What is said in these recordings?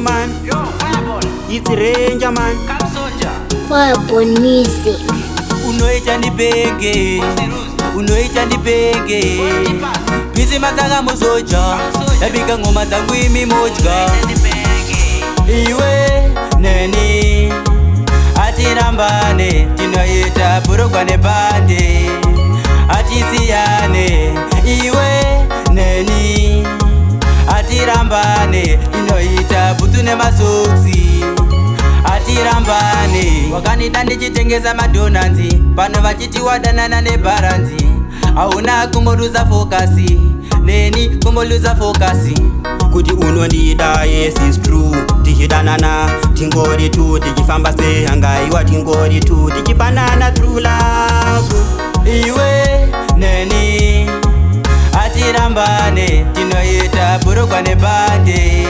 man. It's Ranger man. Fireball music. Unoita ndipenge, unoita ndipenge. Bizi matanga musoja, yabika ngoma zangu imi mojga. Iwe neni, atirambane, tinoita purokwa nepande. Atisiane, iwe neni, atirambane, tinoita putu nemasoksi. Atirambane, wakanita ndichitengesa madonanzi, pano vachiti wadanana nebaranzi. Auna kumoluza fokasi, neni kumoluza fokasi. Kuti unondida, yes is true. Tichidanana, tingori tu. Tichifamba sehangaiwa, tingori tu. Tichipanana through love. Iwe neni, atirambane, tinoita purokwa nepande.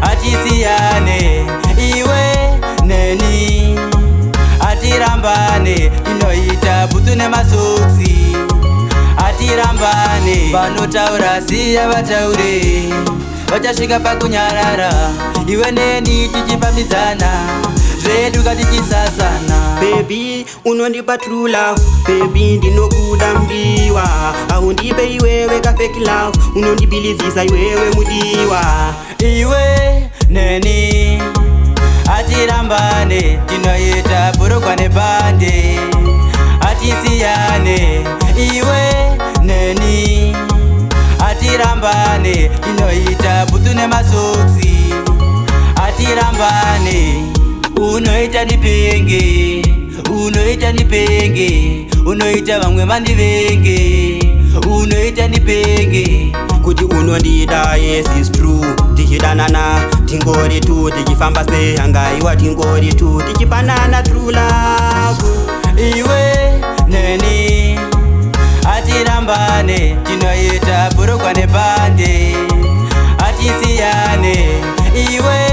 Atisiane, iwe neni, atirambane, tinoita putu nemasoksi. Atirambane, vanotaura siya vataure, vachasvika pakunyarara. Iwe neni tichifambidzana, zvedu tichisasana. Baby, unondipa true love. Baby, ndinokuda mdiwa. Aundipe iwewe ka fake love. Unondibilizisa iwewe mudiwa. Iwe neni, atirambane, tinoita purokwa nepande. Atisiane, iwe neni, atirambane, tinoita putu nemasoksi. Atirambane, unoita ndipenge, unoita ndipenge, unoita vamwe mandivenge, unoita ndipenge. Kuti unondida, yes is true. Tichidanana, tingori tu. Tichifamba sehangaiwa, tingori tu. Tichipanana through love. Iwe neni, atirambane, tinoita purokwa nepande. Atisiane, iwe